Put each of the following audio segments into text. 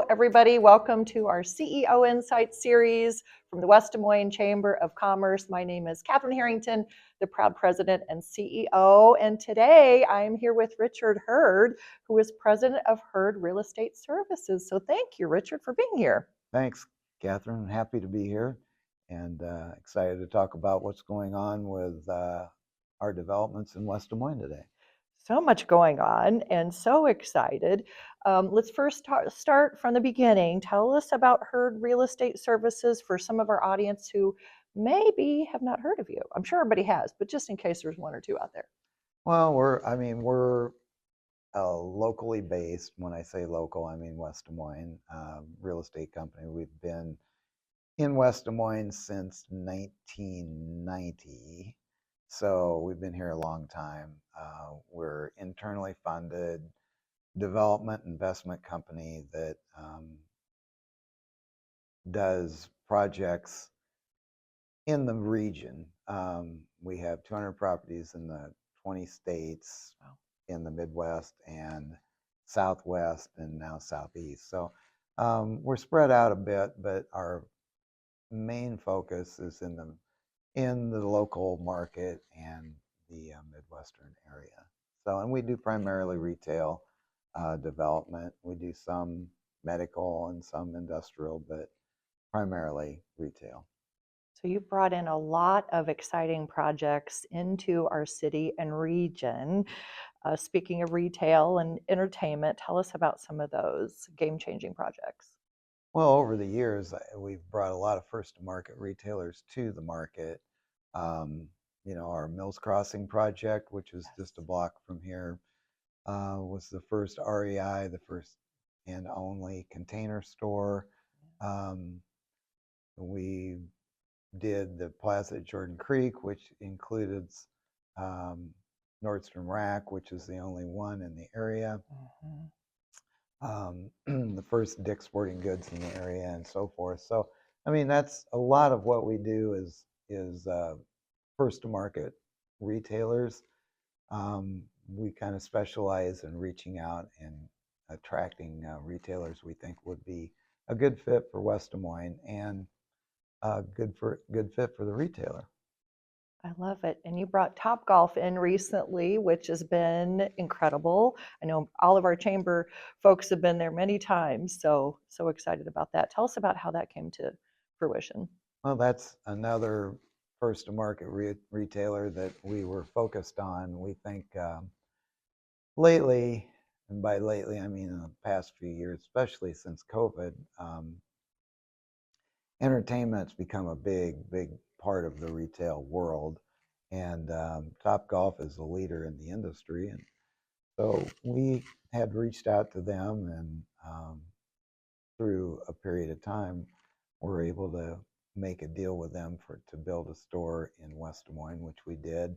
everybody. Welcome to our CEO Insight series from the West Des Moines Chamber of Commerce. My name is Catherine Harrington, the proud president and CEO. And today I'm here with Richard Hurd, who is president of Hurd Real Estate Services. So thank you, Richard, for being here. Thanks, Catherine. Happy to be here and excited to talk about what's going on with our developments in West Des Moines today. So much going on and so excited. Let's first start from the beginning. Tell us about Hurd Real Estate Services for some of our audience who maybe have not heard of you. I'm sure everybody has, but just in case there's one or two out there. Well, we're locally based. When I say local, I mean West Des Moines real estate company. We've been in West Des Moines since 1990. So we've been here a long time. We're internally funded development investment company that does projects in the region. We have 200 properties in the 20 states, in the Midwest and Southwest and now Southeast. So we're spread out a bit, but our main focus is in the local market and the Midwestern area. So, and we do primarily retail development. We do some medical and some industrial, but primarily retail. So you brought in a lot of exciting projects into our city and region. Speaking of retail and entertainment, tell us about some of those game-changing projects. Well, over the years, we've brought a lot of first-to-market retailers to the market. Our Mills Crossing project, which was just a block from here, was the first REI, the first and only Container Store. We did the Plaza at Jordan Creek, which included Nordstrom Rack, which is the only one in the area. The first Dick's Sporting Goods in the area and so forth. So, I mean, that's a lot of what we do is first to market retailers. We kind of specialize in reaching out and attracting retailers we think would be a good fit for West Des Moines and a good fit for the retailer. I love it. And you brought Topgolf in recently, which has been incredible. I know all of our chamber folks have been there many times, so excited about that. Tell us about how that came to fruition. Well, that's another first to market retailer that we were focused on. We think lately, and by lately I mean in the past few years, especially since COVID, entertainment's become a big part of the retail world, and Topgolf is a leader in the industry, and so we had reached out to them, and through a period of time we're able to make a deal with them to build a store in West Des Moines, which we did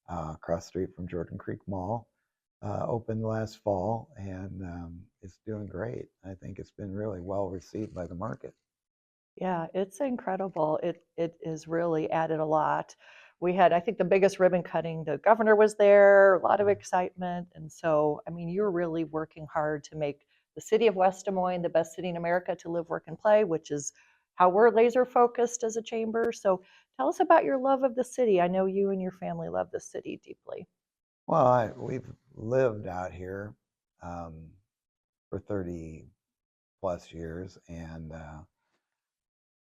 across the street from Jordan Creek Mall. Opened last fall, and it's doing great. I think it's been really well received by the market. Yeah, it's incredible. It has really added a lot. We had, I think, the biggest ribbon cutting. The governor was there, a lot of excitement. And so, I mean, you're really working hard to make the city of West Des Moines the best city in America to live, work, and play, which is how we're laser focused as a chamber. So tell us about your love of the city. I know you and your family love the city deeply. Well, we've lived out here for 30 plus years, and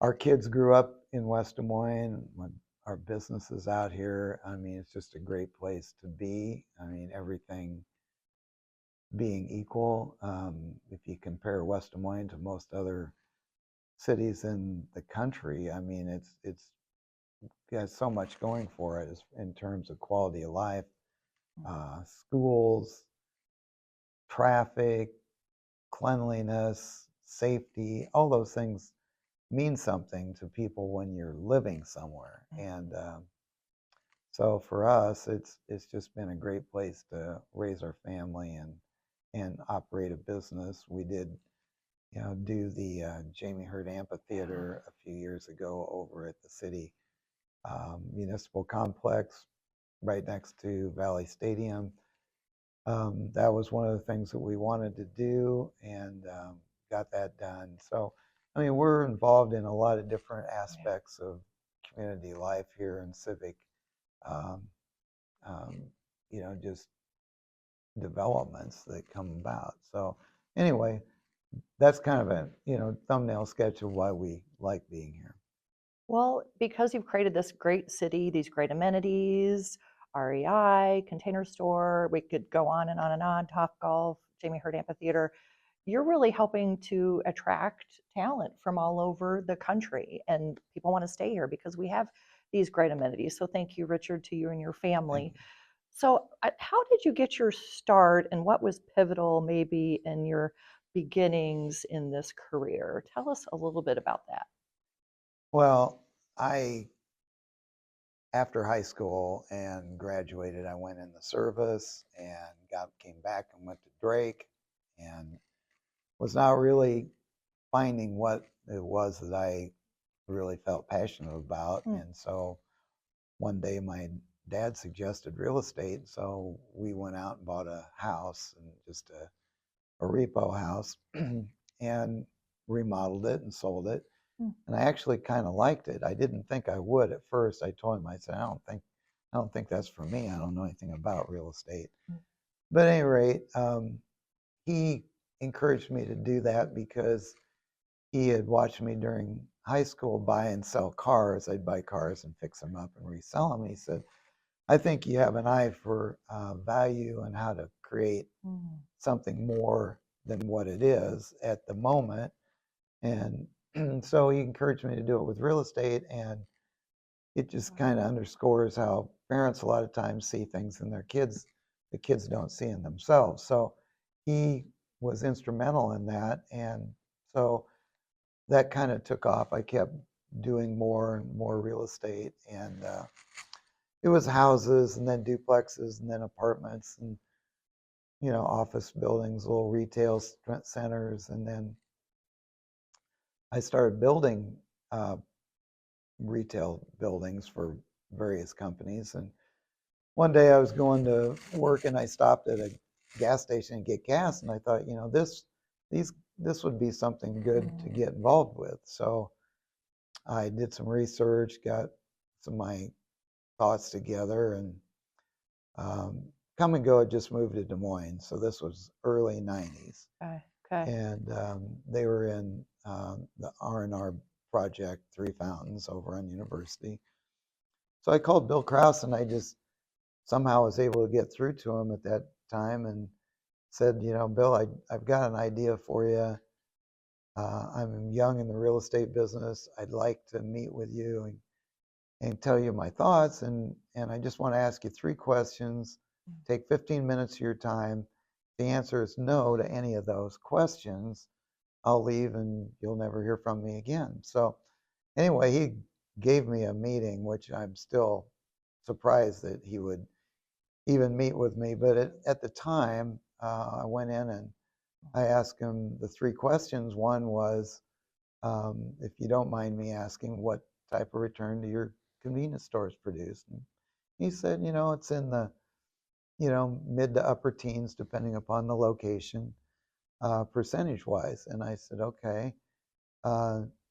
our kids grew up in West Des Moines. Our business is out here. I mean, it's just a great place to be. I mean, everything being equal, if you compare West Des Moines to most other cities in the country, I mean, it's got so much going for it in terms of quality of life, schools, traffic, cleanliness, safety, all those things mean something to people when you're living somewhere. And so for us, it's just been a great place to raise our family and operate a business. We did do the Jamie Hurd Amphitheater a few years ago over at the city municipal complex right next to Valley Stadium. That was one of the things that we wanted to do, and got that done. So, I mean, we're involved in a lot of different Yeah. aspects of community life here and civic, um, um, just developments that come about. So, anyway, that's kind of a thumbnail sketch of why we like being here. Well, because you've created this great city, these great amenities, REI, Container Store, we could go on and on and on, Top Golf, Jamie Hurd Amphitheater. You're really helping to attract talent from all over the country, and people want to stay here because we have these great amenities. So thank you, Richard, to you and your Thank family. you. So, how did you get your start, and what was pivotal maybe in your beginnings in this career? Tell us a little bit about that. Well, I after high school and graduated, I went in the service and came back and went to Drake and was not really finding what it was that I really felt passionate about. Hmm. And so one day my dad suggested real estate. So we went out and bought a house, and just a repo house, and remodeled it and sold it. Hmm. And I actually kind of liked it. I didn't think I would at first. I told him, I said, I don't think that's for me. I don't know anything about real estate. Hmm. But at any rate, he encouraged me to do that because he had watched me during high school buy and sell cars. I'd buy cars and fix them up and resell them. He said, I think you have an eye for value and how to create Hmm. something more than what it is at the moment. And so he encouraged me to do it with real estate. And it just kind of underscores how parents a lot of times see things in their kids the kids don't see in themselves. So he was instrumental in that. And so that kind of took off. I kept doing more and more real estate. And it was houses and then duplexes and then apartments and office buildings, little retail centers. And then I started building retail buildings for various companies. And one day I was going to work and I stopped at a gas station and get gas, and I thought, this would be something good to get involved with. So I did some research, got some of my thoughts together, and Come and Go had just moved to Des Moines, so this was early '90s, Okay. Okay. and they were in the R&R project, Three Fountains, over on University. So I called Bill Krause, and I just somehow was able to get through to him at that time and said, Bill, I've got an idea for you. I'm young in the real estate business. I'd like to meet with you and tell you my thoughts. And I just want to ask you 3 questions. Take 15 minutes of your time. If the answer is no to any of those questions, I'll leave and you'll never hear from me again. So anyway, he gave me a meeting, which I'm still surprised that he would even meet with me. But at the time, I went in and I asked him the 3 questions. One was, if you don't mind me asking, what type of return do your convenience stores produce? And he said, it's in the, mid to upper teens, depending upon the location, percentage wise. And I said, okay.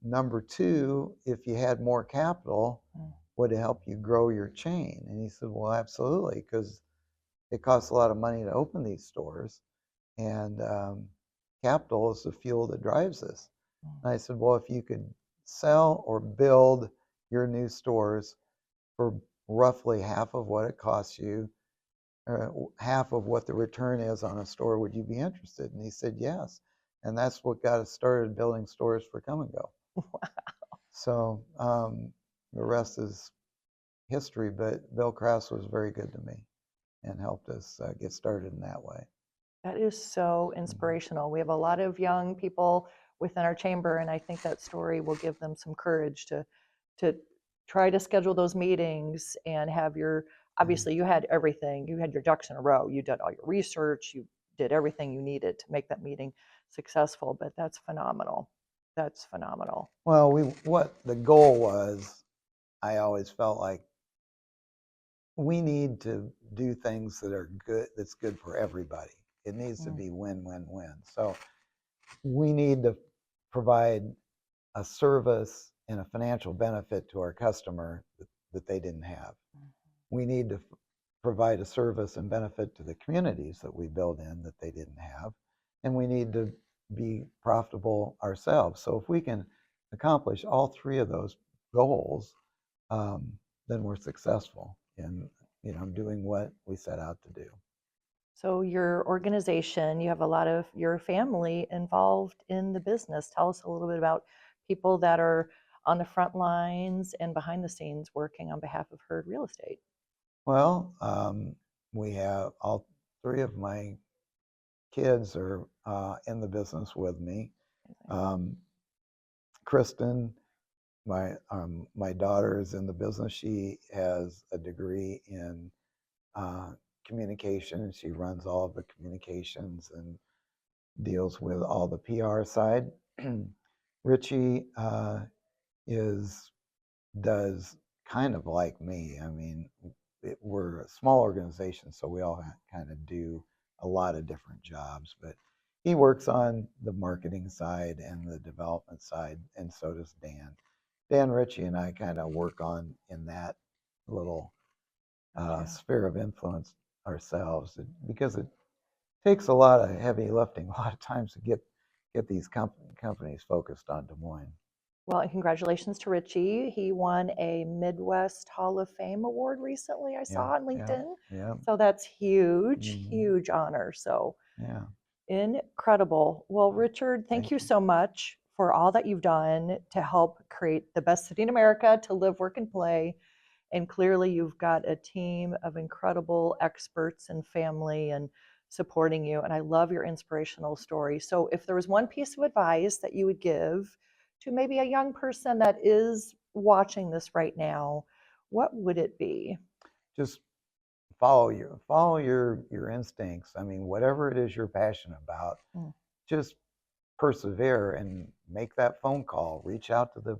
Number 2, if you had more capital, would it help you grow your chain? And he said, well, absolutely, because it costs a lot of money to open these stores, and capital is the fuel that drives us. And I said, well, if you could sell or build your new stores for roughly half of what it costs you, half of what the return is on a store, would you be interested? And he said, yes. And that's what got us started building stores for Come and Go. So the rest is history, but Bill Krause was very good to me and helped us get started in that way. That is so inspirational. We have a lot of young people within our chamber, and I think that story will give them some courage to try to schedule those meetings and have your, obviously you had everything, you had your ducks in a row, you did all your research, you did everything you needed to make that meeting successful, but that's phenomenal. That's phenomenal. Well, what the goal was, I always felt like we need to do things that are good, that's good for everybody. It needs to be win-win-win. So we need to provide a service and a financial benefit to our customer that they didn't have. We need to provide a service and benefit to the communities that we build in that they didn't have. And we need to be profitable ourselves. So if we can accomplish all three of those goals, then we're successful in doing what we set out to do. So your organization, you have a lot of your family involved in the business. Tell us a little bit about people that are on the front lines and behind the scenes working on behalf of Hurd Real Estate. Well, we have all three of my kids are in the business with me. Kristen, my daughter, is in the business. She has a degree in communication, and she runs all of the communications and deals with all the PR side. Richie does kind of like me. I mean, we're a small organization, so we all kind of do a lot of different jobs, but he works on the marketing side and the development side, and so does Dan. Dan, Richie, and I kind of work on in that little sphere of influence ourselves, because it takes a lot of heavy lifting a lot of times to get these companies focused on Des Moines. Well, and congratulations to Richie. He won a Midwest Hall of Fame award recently, I saw on LinkedIn. Yeah. So that's huge, huge honor. So yeah, incredible. Well, Richard, thank you so much for all that you've done to help create the best city in America to live, work, and play. And clearly you've got a team of incredible experts and family and supporting you. And I love your inspirational story. So if there was one piece of advice that you would give to maybe a young person that is watching this right now, what would it be? Just follow your instincts. I mean, whatever it is you're passionate about, just persevere and make that phone call. Reach out to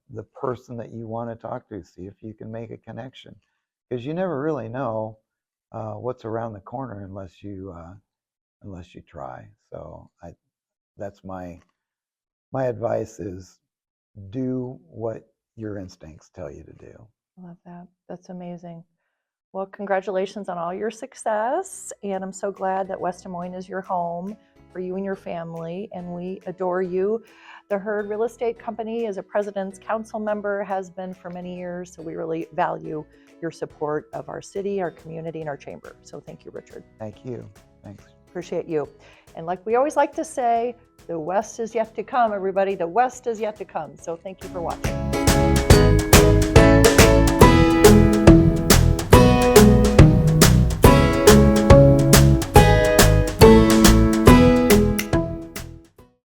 the person that you want to talk to. See if you can make a connection, because you never really know what's around the corner unless you try. So that's my advice is do what your instincts tell you to do. I love that. That's amazing. Well, congratulations on all your success. And I'm so glad that West Des Moines is your home for you and your family. And we adore you. The Hurd Real Estate Company is a President's Council member, has been for many years. So we really value your support of our city, our community, and our chamber. So thank you, Richard. Thank you. Thanks. Appreciate you. And like we always like to say, the West is yet to come, everybody. The West is yet to come. So thank you for watching.